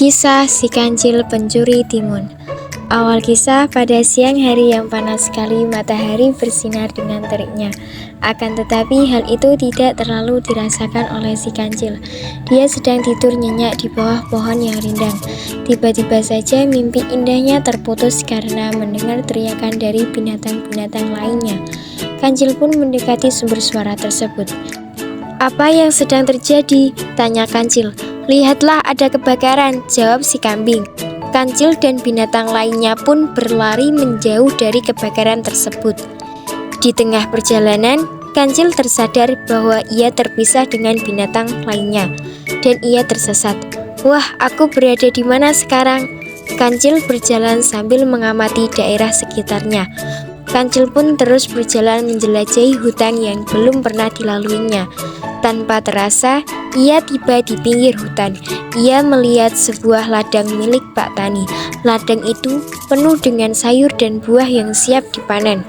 Kisah si kancil pencuri timun. Awal kisah, pada siang hari yang panas sekali matahari bersinar dengan teriknya. Akan tetapi hal itu tidak terlalu dirasakan oleh si kancil. Dia sedang tidur nyenyak di bawah pohon yang rindang. Tiba-tiba saja mimpi indahnya terputus karena mendengar teriakan dari binatang-binatang lainnya. Kancil pun mendekati sumber suara tersebut. "Apa yang sedang terjadi?" tanya kancil. "Lihatlah, ada kebakaran," jawab si kambing. Kancil dan binatang lainnya pun berlari menjauh dari kebakaran tersebut. Di tengah perjalanan, kancil tersadar bahwa ia terpisah dengan binatang lainnya, dan ia tersesat. "Wah, aku berada di mana sekarang?" Kancil berjalan sambil mengamati daerah sekitarnya. Kancil pun terus berjalan menjelajahi hutan yang belum pernah dilaluinya. Tanpa terasa, ia tiba di pinggir hutan. Ia melihat sebuah ladang milik Pak Tani. Ladang itu penuh dengan sayur dan buah yang siap dipanen.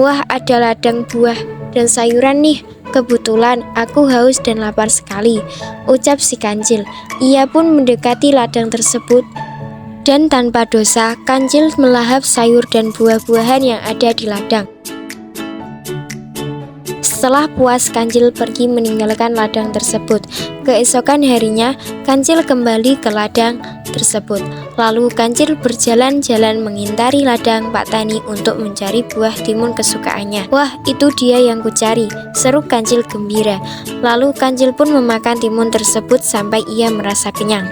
"Wah, ada ladang buah dan sayuran nih. Kebetulan aku haus dan lapar sekali," ucap si kancil. Ia pun mendekati ladang tersebut. Dan tanpa dosa, kancil melahap sayur dan buah-buahan yang ada di ladang. Setelah puas, kancil pergi meninggalkan ladang tersebut. Keesokan harinya, kancil kembali ke ladang tersebut. Lalu kancil berjalan-jalan mengintari ladang Pak Tani untuk mencari buah timun kesukaannya. "Wah, itu dia yang kucari," seru kancil gembira. Lalu kancil pun memakan timun tersebut sampai ia merasa kenyang.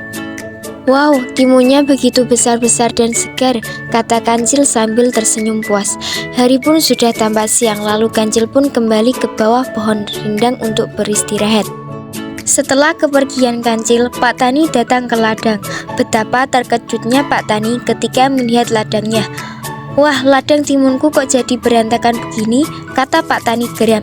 "Wow, timunnya begitu besar-besar dan segar," kata kancil sambil tersenyum puas. Hari pun sudah tampak siang, lalu kancil pun kembali ke bawah pohon rindang untuk beristirahat. Setelah kepergian kancil, Pak Tani datang ke ladang. Betapa terkejutnya Pak Tani ketika melihat ladangnya. "Wah, ladang timunku kok jadi berantakan begini?" kata Pak Tani geram.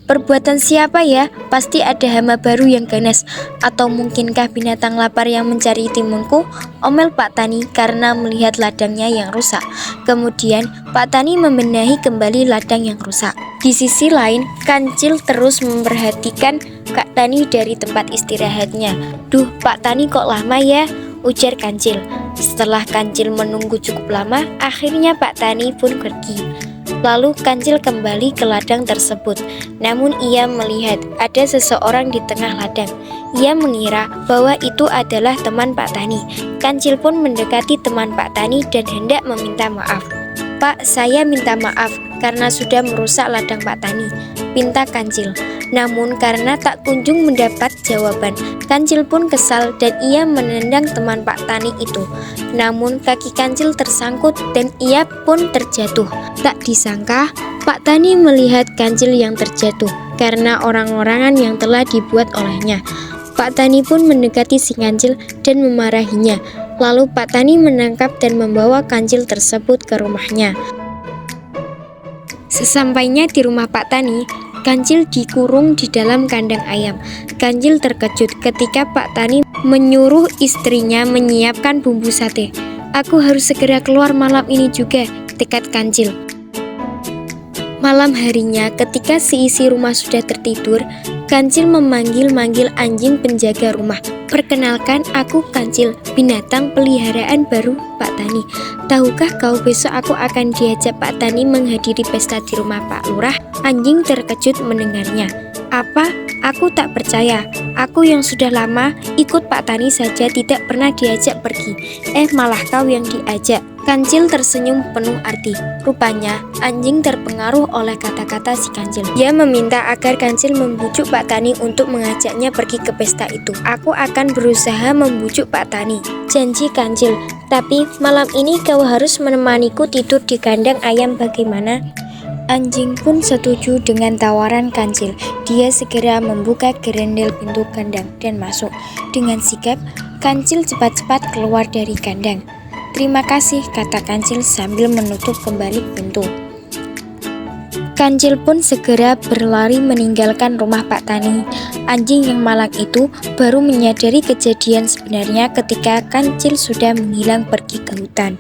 "Perbuatan siapa ya? Pasti ada hama baru yang ganas. Atau mungkinkah binatang lapar yang mencari timunku?" omel Pak Tani karena melihat ladangnya yang rusak. Kemudian Pak Tani membenahi kembali ladang yang rusak. Di sisi lain, kancil terus memperhatikan Kak Tani dari tempat istirahatnya. "Duh, Pak Tani kok lama ya?" ujar kancil. Setelah kancil menunggu cukup lama, akhirnya Pak Tani pun pergi. Lalu kancil kembali ke ladang tersebut. Namun ia melihat ada seseorang di tengah ladang. Ia mengira bahwa itu adalah teman Pak Tani. Kancil pun mendekati teman Pak Tani dan hendak meminta maaf. "Pak, saya minta maaf karena sudah merusak ladang Pak Tani," pinta kancil. Namun karena tak kunjung mendapat jawaban, kancil pun kesal dan ia menendang teman Pak Tani itu. Namun kaki kancil tersangkut dan ia pun terjatuh. Tak disangka, Pak Tani melihat kancil yang terjatuh karena orang-orangan yang telah dibuat olehnya. Pak Tani pun mendekati si kancil dan memarahinya. Lalu Pak Tani menangkap dan membawa kancil tersebut ke rumahnya. Sesampainya di rumah Pak Tani, kancil dikurung di dalam kandang ayam. Kancil terkejut ketika Pak Tani menyuruh istrinya menyiapkan bumbu sate. "Aku harus segera keluar malam ini juga," tekad kancil. Malam harinya, ketika seisi rumah sudah tertidur, kancil memanggil-manggil anjing penjaga rumah. "Perkenalkan, aku Kancil, binatang peliharaan baru Pak Tani. Tahukah kau besok aku akan diajak Pak Tani menghadiri pesta di rumah Pak Lurah?" Anjing terkejut mendengarnya. "Apa? Aku tak percaya. Aku yang sudah lama ikut Pak Tani saja tidak pernah diajak pergi. Malah kau yang diajak." Kancil tersenyum penuh arti. Rupanya anjing terpengaruh oleh kata-kata si kancil. Dia meminta agar kancil membujuk Pak Tani untuk mengajaknya pergi ke pesta itu. "Aku akan berusaha membujuk Pak Tani," janji kancil. "Tapi malam ini kau harus menemaniku tidur di kandang ayam, bagaimana?" Anjing pun setuju dengan tawaran kancil. Dia segera membuka gerendel pintu kandang dan masuk. Dengan sigap, kancil cepat-cepat keluar dari kandang. "Terima kasih," kata kancil sambil menutup kembali pintu. Kancil pun segera berlari meninggalkan rumah Pak Tani. Anjing yang malang itu baru menyadari kejadian sebenarnya ketika kancil sudah menghilang pergi ke hutan.